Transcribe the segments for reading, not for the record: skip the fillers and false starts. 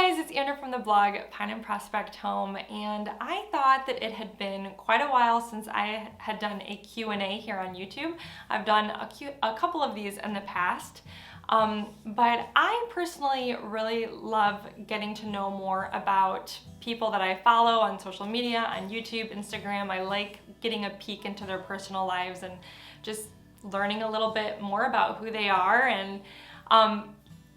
Hey guys, it's Andrew from the blog Pine and Prospect Home, and I thought that it had been quite a while since I had done a Q&A here on YouTube. I've done a couple of these in the past, but I personally really love getting to know more about people that I follow on social media, on YouTube, Instagram. I like getting a peek into their personal lives and just learning a little bit more about who they are, and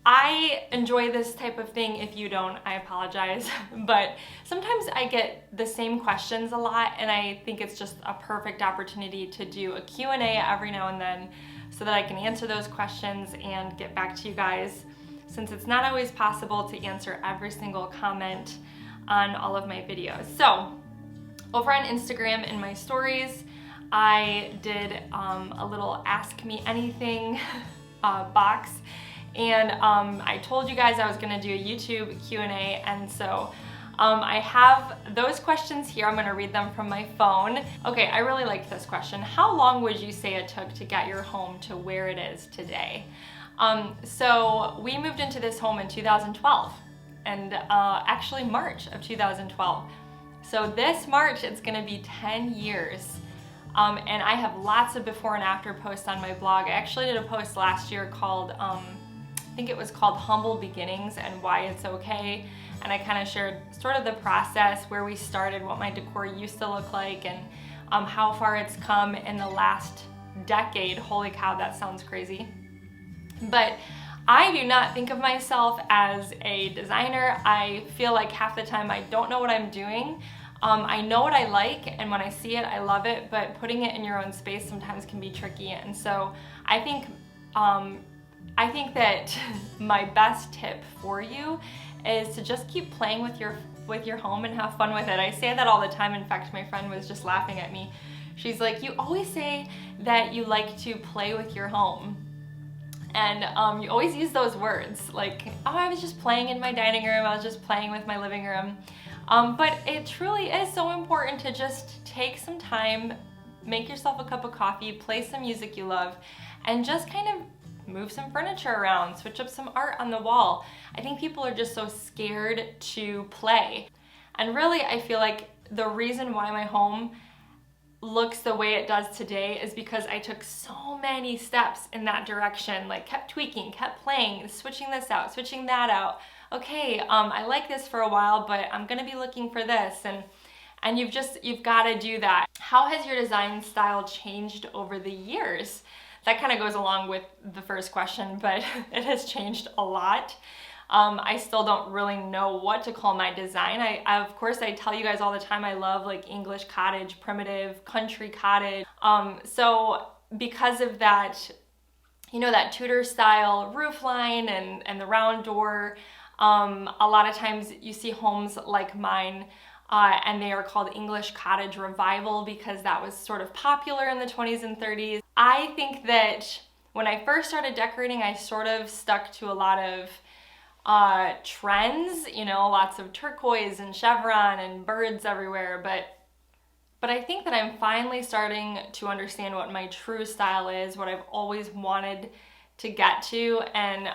I enjoy this type of thing. If you don't, I apologize. But sometimes I get the same questions a lot, and I think it's just a perfect opportunity to do a Q&A every now and then so that I can answer those questions and get back to you guys, since it's not always possible to answer every single comment on all of my videos. So over on Instagram in my stories, I did a little Ask Me Anything box. And I told you guys I was gonna do a YouTube Q&A, and so I have those questions here. I'm gonna read them from my phone. Okay, I really liked this question. How long would you say it took to get your home to where it is today? So we moved into this home in 2012, and actually March of 2012. So this March, it's gonna be 10 years. And I have lots of before and after posts on my blog. I actually did a post last year called, I think it was called Humble Beginnings and Why It's Okay. And I kind of shared sort of the process, where we started, what my decor used to look like, and how far it's come in the last decade. Holy cow, that sounds crazy. But I do not think of myself as a designer. I feel like half the time I don't know what I'm doing. I know what I like, and when I see it, I love it, but putting it in your own space sometimes can be tricky. And so I think that my best tip for you is to just keep playing with your home and have fun with it. I say that all the time. In fact, my friend was just laughing at me. She's like, you always say that you like to play with your home. And you always use those words, like, oh, I was just playing in my dining room, I was just playing with my living room. But it truly is so important to just take some time, make yourself a cup of coffee, play some music you love, and just kind of move some furniture around, switch up some art on the wall. I think people are just so scared to play. And really, I feel like the reason why my home looks the way it does today is because I took so many steps in that direction, like kept tweaking, kept playing, switching this out, switching that out. Okay, I like this for a while, but I'm gonna be looking for this, and you've gotta do that. How has your design style changed over the years? That kind of goes along with the first question, but it has changed a lot. I still don't really know what to call my design. Of course, I tell you guys all the time I love like English cottage, primitive, country cottage. So because of that, you know, that Tudor style roof line and the round door, a lot of times you see homes like mine, and they are called English Cottage Revival because that was sort of popular in the 20s and 30s. I think that when I first started decorating, I sort of stuck to a lot of trends, you know, lots of turquoise and chevron and birds everywhere, but I think that I'm finally starting to understand what my true style is, what I've always wanted to get to, and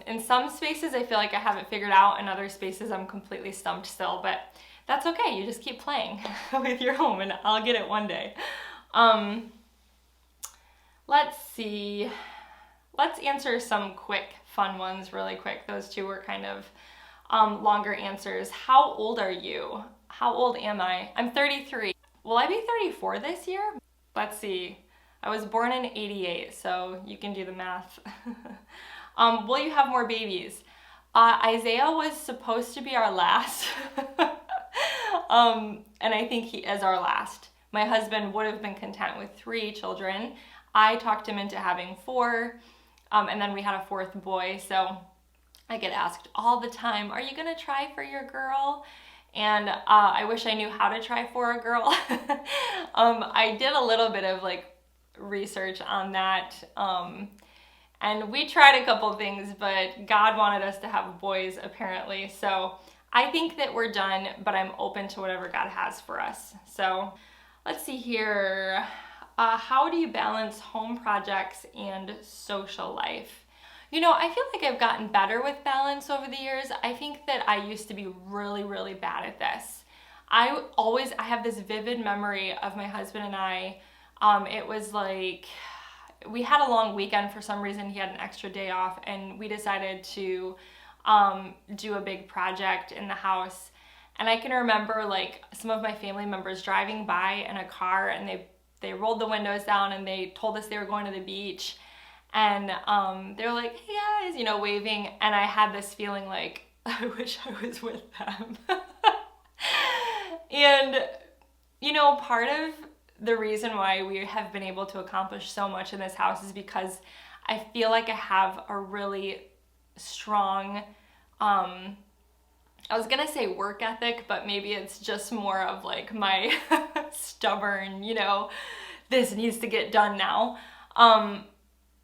in some spaces I feel like I have it figured out, in other spaces I'm completely stumped still, but that's okay. You just keep playing with your home and I'll get it one day. Let's see. Let's answer some quick, fun ones really quick. Those two were kind of longer answers. How old are you? How old am I? I'm 33. Will I be 34 this year? Let's see. I was born in 88, so you can do the math. Will you have more babies? Isaiah was supposed to be our last. And I think he is our last. My husband would have been content with 3 children. I talked him into having 4, and then we had a 4th boy. So I get asked all the time, are you gonna try for your girl? And I wish I knew how to try for a girl. I did a little bit of like research on that, and we tried a couple things, but God wanted us to have boys apparently. So I think that we're done, but I'm open to whatever God has for us. So let's see here. How do you balance home projects and social life? I feel like I've gotten better with balance over the years. I think that I used to be really, really bad at this. I have this vivid memory of my husband and I. It was like, we had a long weekend for some reason. He had an extra day off, and we decided to do a big project in the house. And I can remember like some of my family members driving by in a car, and they rolled the windows down and they told us they were going to the beach. And they were like, hey guys, waving. And I had this feeling like, I wish I was with them. And, part of the reason why we have been able to accomplish so much in this house is because I feel like I have a really strong, I was gonna say work ethic, but maybe it's just more of like my stubborn, this needs to get done now.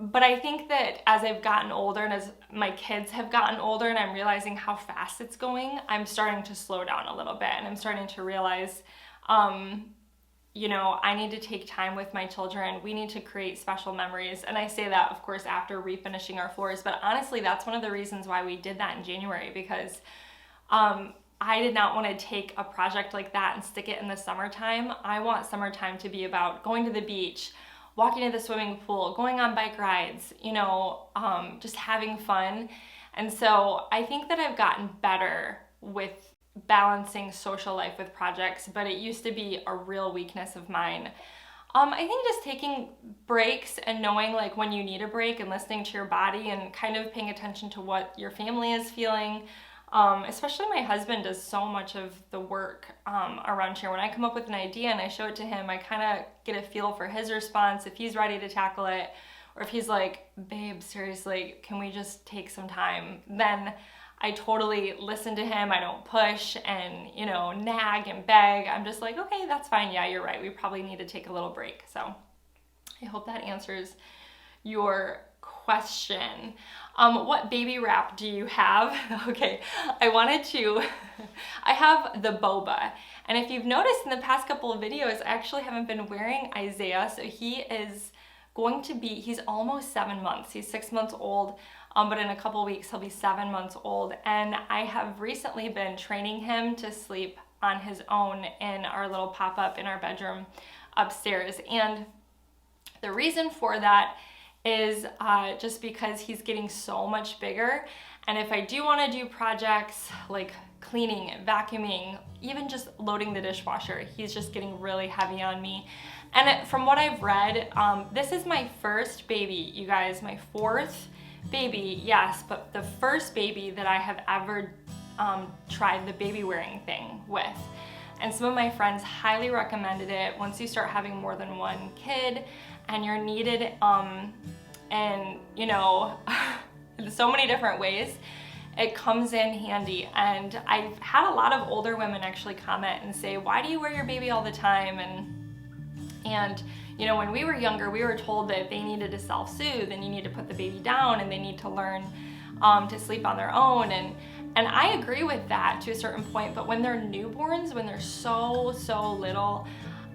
But I think that as I've gotten older and as my kids have gotten older and I'm realizing how fast it's going, I'm starting to slow down a little bit, and I'm starting to realize, I need to take time with my children. We need to create special memories. And I say that, of course, after refinishing our floors. But honestly, that's one of the reasons why we did that in January, because I did not want to take a project like that and stick it in the summertime. I want summertime to be about going to the beach, walking to the swimming pool, going on bike rides, just having fun. And so I think that I've gotten better with balancing social life with projects, but it used to be a real weakness of mine. I think just taking breaks and knowing like when you need a break and listening to your body and kind of paying attention to what your family is feeling. Especially my husband does so much of the work around here. When I come up with an idea and I show it to him, I kind of get a feel for his response, if he's ready to tackle it, or if he's like, babe, seriously, can we just take some time? Then I totally listen to him. I don't push and, nag and beg. I'm just like, okay, that's fine. Yeah, you're right. We probably need to take a little break. So I hope that answers your question. What baby wrap do you have? Okay, I have the boba. And if you've noticed in the past couple of videos, I actually haven't been wearing Isaiah. So he's almost 7 months. He's 6 months old, but in a couple of weeks, he'll be 7 months old. And I have recently been training him to sleep on his own in our little pop-up in our bedroom upstairs. And the reason for that is just because he's getting so much bigger. And if I do want to do projects like cleaning, vacuuming, even just loading the dishwasher, he's just getting really heavy on me. And from what I've read, this is my first baby, you guys, my fourth baby, yes, but the first baby that I have ever tried the baby wearing thing with. And some of my friends highly recommended it. Once you start having more than one kid and you're needed, and in so many different ways, it comes in handy. And I've had a lot of older women actually comment and say, why do you wear your baby all the time? And when we were younger, we were told that they needed to self-soothe and you need to put the baby down and they need to learn to sleep on their own. And I agree with that to a certain point, but when they're newborns, when they're so little,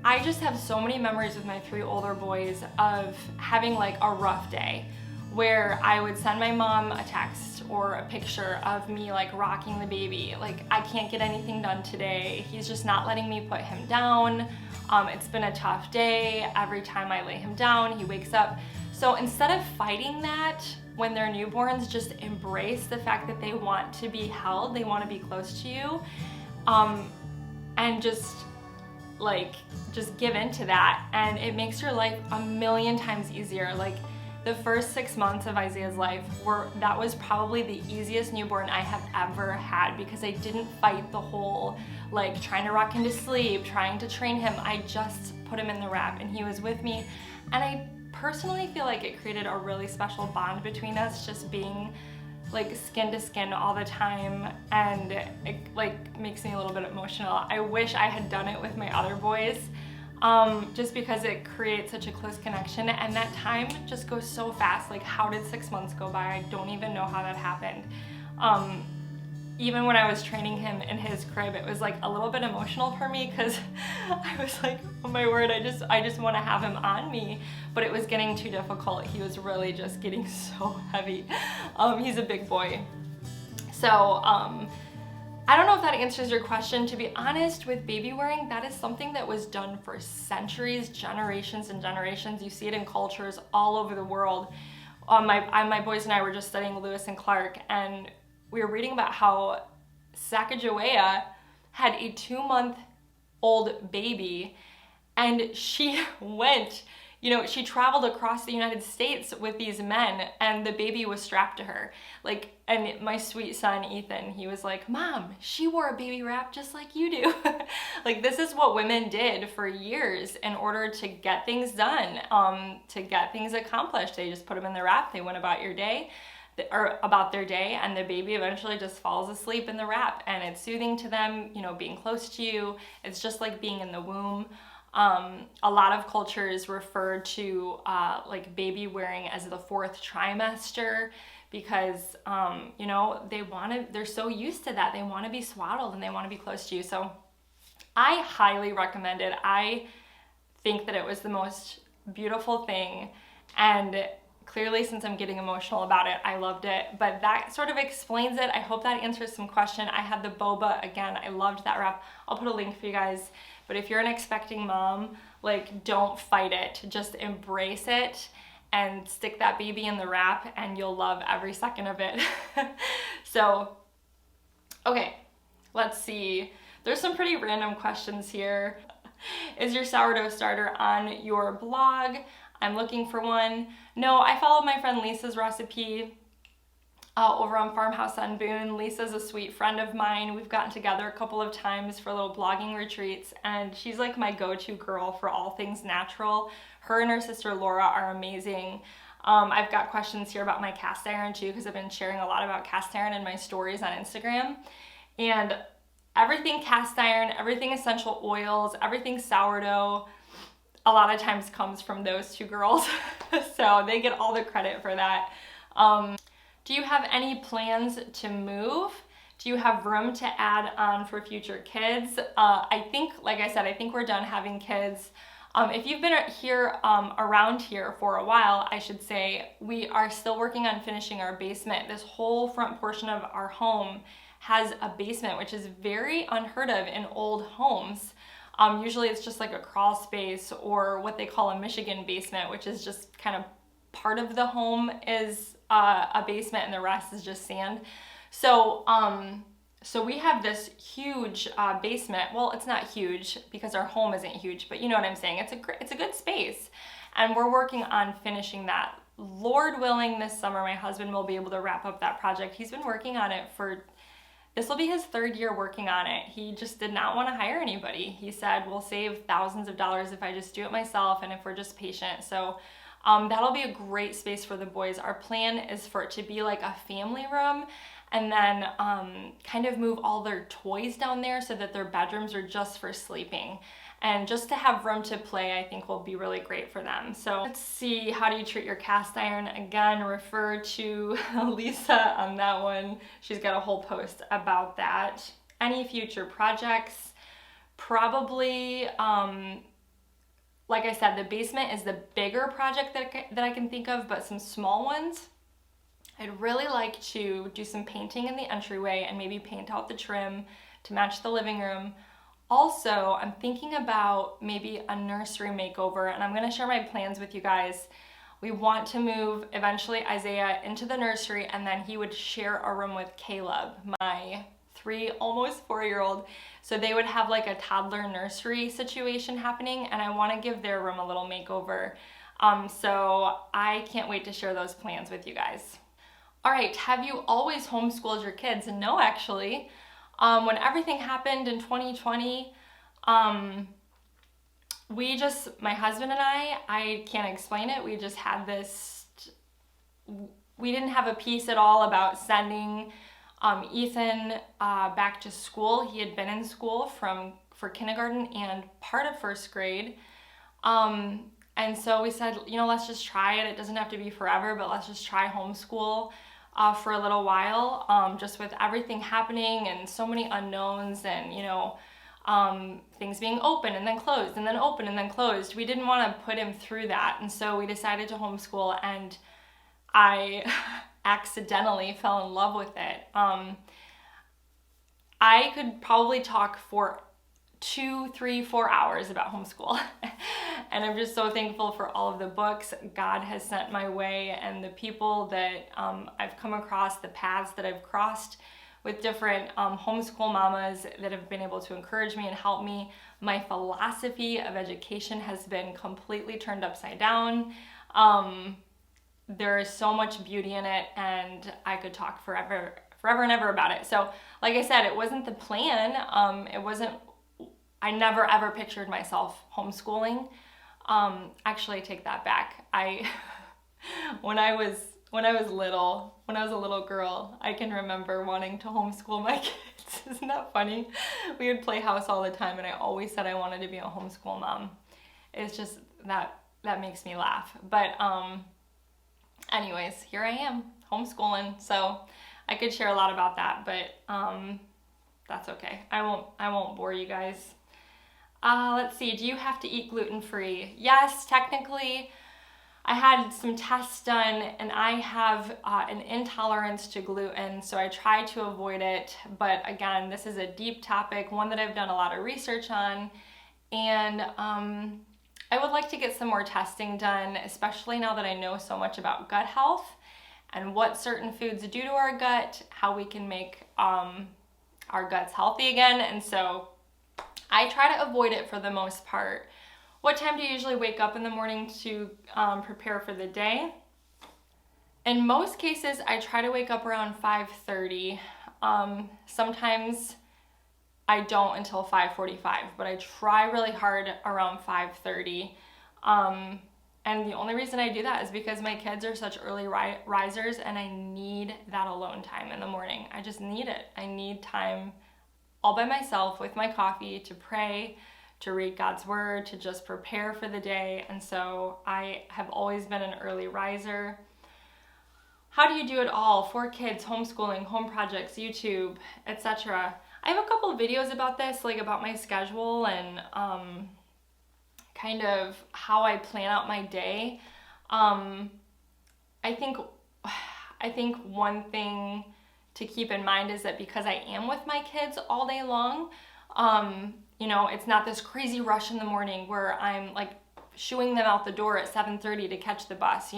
I just have so many memories with my 3 older boys of having like a rough day where I would send my mom a text or a picture of me like rocking the baby. Like, I can't get anything done today. He's just not letting me put him down. It's been a tough day. Every time I lay him down, he wakes up. So instead of fighting that when they're newborns, just embrace the fact that they want to be held, they want to be close to you, and just give into that, and it makes your life a million times easier. Like, the first 6 months of Isaiah's life that was probably the easiest newborn I have ever had, because I didn't fight the whole like trying to rock him to sleep, trying to train him. I just put him in the wrap and he was with me, and I personally feel like it created a really special bond between us, just being like skin to skin all the time, and it like makes me a little bit emotional. I wish I had done it with my other boys, just because it creates such a close connection, and that time just goes so fast. Like, how did 6 months go by? I don't even know how that happened. even when I was training him in his crib, it was like a little bit emotional for me because I was like, oh my word, I just want to have him on me, but it was getting too difficult. He was really just getting so heavy. He's a big boy. So I don't know if that answers your question. To be honest, with baby wearing, that is something that was done for centuries, generations and generations. You see it in cultures all over the world. My boys and I were just studying Lewis and Clark, and we were reading about how Sacagawea had a 2-month-old baby, and she went, she traveled across the United States with these men, and the baby was strapped to her. And my sweet son, Ethan, he was like, Mom, she wore a baby wrap just like you do. This is what women did for years in order to get things done, to get things accomplished. They just put them in the wrap, they went about their day, and the baby eventually just falls asleep in the wrap, and it's soothing to them, being close to you. It's just like being in the womb. A lot of cultures refer to baby wearing as the 4th trimester because they're so used to that. They want to be swaddled and they want to be close to you. So I highly recommend it. I think that it was the most beautiful thing, and clearly, since I'm getting emotional about it, I loved it. But that sort of explains it. I hope that answers some question. I had the boba again. I loved that wrap. I'll put a link for you guys. But if you're an expecting mom, don't fight it. Just embrace it and stick that baby in the wrap, and you'll love every second of it. So, okay, let's see. There's some pretty random questions here. Is your sourdough starter on your blog? I'm looking for one. No, I followed my friend Lisa's recipe over on Farmhouse on Boone. Lisa's a sweet friend of mine. We've gotten together a couple of times for little blogging retreats, and she's like my go-to girl for all things natural. Her and her sister Laura are amazing. I've got questions here about my cast iron too, because I've been sharing a lot about cast iron in my stories on Instagram. And everything cast iron, everything essential oils, everything sourdough, a lot of times comes from those two girls. So they get all the credit for that. Do you have any plans to move? Do you have room to add on for future kids? I think, like I said, I think we're done having kids. If you've been here around here for a while, I should say, we are still working on finishing our basement. This whole front portion of our home has a basement, which is very unheard of in old homes. Usually it's just like a crawl space, or what they call a Michigan basement, which is just kind of part of the home is a basement and the rest is just sand. So we have this huge basement. Well, it's not huge because our home isn't huge, but you know what I'm saying. It's a good space, and we're working on finishing that. Lord willing, this summer my husband will be able to wrap up that project. He's been working on it this will be his 3rd year working on it. He just did not want to hire anybody. He said, we'll save thousands of dollars if I just do it myself and if we're just patient. So that'll be a great space for the boys. Our plan is for it to be like a family room, and then kind of move all their toys down there so that their bedrooms are just for sleeping. And just to have room to play, I think will be really great for them. So let's see, how do you treat your cast iron? Again, refer to Lisa on that one. She's got a whole post about that. Any future projects? Probably, like I said, the basement is the bigger project that I can think of, but some small ones. I'd really like to do some painting in the entryway and maybe paint out the trim to match the living room. Also, I'm thinking about maybe a nursery makeover, and I'm going to share my plans with you guys. We want to move eventually Isaiah into the nursery, and then he would share a room with Caleb, my 3, almost 4-year-old. So they would have like a toddler nursery situation happening, and I want to give their room a little makeover. So I can't wait to share those plans with you guys. All right, have you always homeschooled your kids? No, actually. When everything happened in 2020, my husband and I can't explain it. We just had we didn't have a peace at all about sending Ethan back to school. He had been in school for kindergarten and part of 1st grade. And so we said, let's just try it. It doesn't have to be forever, but let's just try homeschool. for a little while, just with everything happening and so many unknowns and, things being open and then closed and then open and then closed. We didn't want to put him through that. And so we decided to homeschool, and I accidentally fell in love with it. I could probably talk for 2, 3, 4 hours about homeschool. And I'm just so thankful for all of the books God has sent my way and the people that I've come across, the paths that I've crossed with different homeschool mamas that have been able to encourage me and help me. My philosophy of education has been completely turned upside down. There is so much beauty in it, and I could talk forever and ever about it. So like I said, it wasn't the plan. I never ever pictured myself homeschooling. Actually, I take that back. When I was a little girl, I can remember wanting to homeschool my kids. Isn't that funny? We would play house all the time, and I always said I wanted to be a homeschool mom. It's just that makes me laugh. But anyways, here I am homeschooling. So I could share a lot about that, but that's okay. I won't bore you guys. Let's see. Do you have to eat gluten-free? Yes, technically. I had some tests done, and I have an intolerance to gluten, so I try to avoid it. But again, this is a deep topic, one that I've done a lot of research on, and I would like to get some more testing done, especially now that I know so much about gut health and what certain foods do to our gut, how we can make our guts healthy again. And so I try to avoid it for the most part. What time do you usually wake up in the morning to prepare for the day? In most cases, I try to wake up around 5:30. Sometimes I don't until 5:45, but I try really hard around 5:30. And the only reason I do that is because my kids are such early risers, and I need that alone time in the morning. I just need it. I need time all by myself with my coffee to pray, to read God's word, to just prepare for the day. And so I have always been an early riser. How do you do it all? 4 kids, homeschooling, home projects, YouTube, etc. I have a couple of videos about this, like about my schedule and kind of how I plan out my day. I think one thing to keep in mind is that because I am with my kids all day long, it's not this crazy rush in the morning where I'm like shooing them out the door at 7:30 to catch the bus.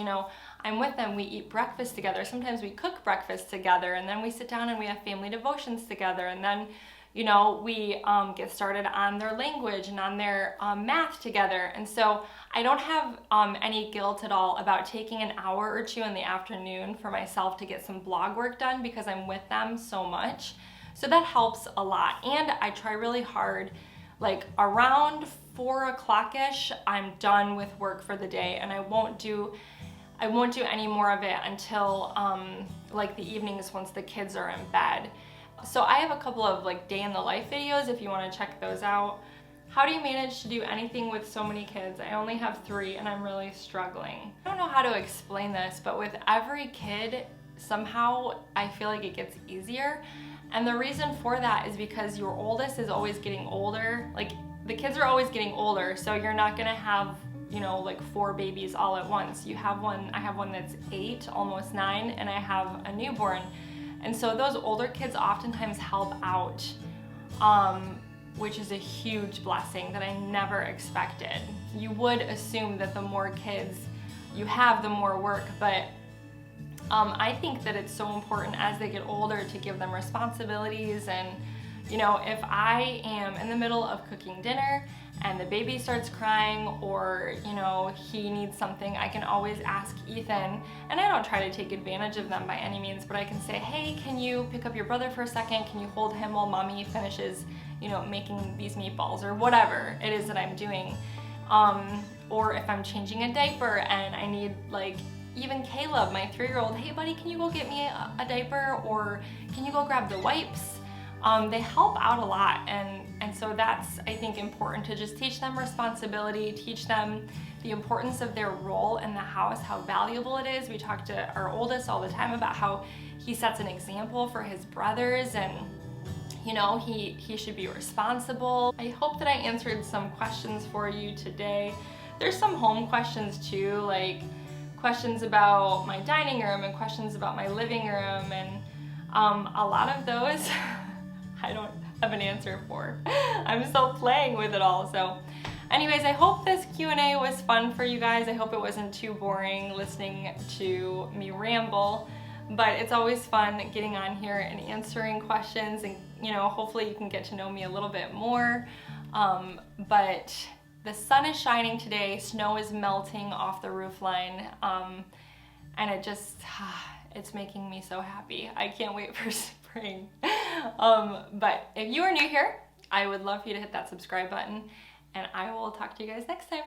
I'm with them, we eat breakfast together. Sometimes we cook breakfast together, and then we sit down and we have family devotions together, and then we get started on their language and on their math together. And so I don't have any guilt at all about taking an hour or 2 in the afternoon for myself to get some blog work done, because I'm with them so much. So that helps a lot. And I try really hard, like around 4 o'clock-ish, I'm done with work for the day, and I won't do any more of it until like the evenings once the kids are in bed. So I have a couple of like day in the life videos if you want to check those out. How do you manage to do anything with so many kids? I only have 3 and I'm really struggling. I don't know how to explain this, but with every kid, somehow I feel like it gets easier. And the reason for that is because your oldest is always getting older. Like the kids are always getting older, so you're not gonna have, like 4 babies all at once. I have one that's 8, almost 9, and I have a newborn. And so those older kids oftentimes help out, which is a huge blessing that I never expected. You would assume that the more kids you have, the more work, but I think that it's so important as they get older to give them responsibilities. And if I am in the middle of cooking dinner and the baby starts crying, or he needs something, I can always ask Ethan, and I don't try to take advantage of them by any means, but I can say, hey, can you pick up your brother for a second? Can you hold him while mommy finishes making these meatballs, or whatever it is that I'm doing. Or if I'm changing a diaper and I need, like, even Caleb, my 3-year-old, hey buddy, can you go get me a diaper, or can you go grab the wipes? They help out a lot, and so that's, I think, important to just teach them responsibility, teach them the importance of their role in the house, how valuable it is. We talk to our oldest all the time about how he sets an example for his brothers, and you know, he should be responsible. I hope that I answered some questions for you today. There's some home questions too, like questions about my dining room and questions about my living room, and a lot of those I don't have an answer for. I'm still playing with it all. So anyways, I hope this Q&A was fun for you guys. I hope it wasn't too boring listening to me ramble, but it's always fun getting on here and answering questions, and you know, hopefully you can get to know me a little bit more. But the sun is shining today, snow is melting off the roof line, and it just, it's making me so happy. I can't wait for spring. But if you are new here, I would love for you to hit that subscribe button, and I will talk to you guys next time.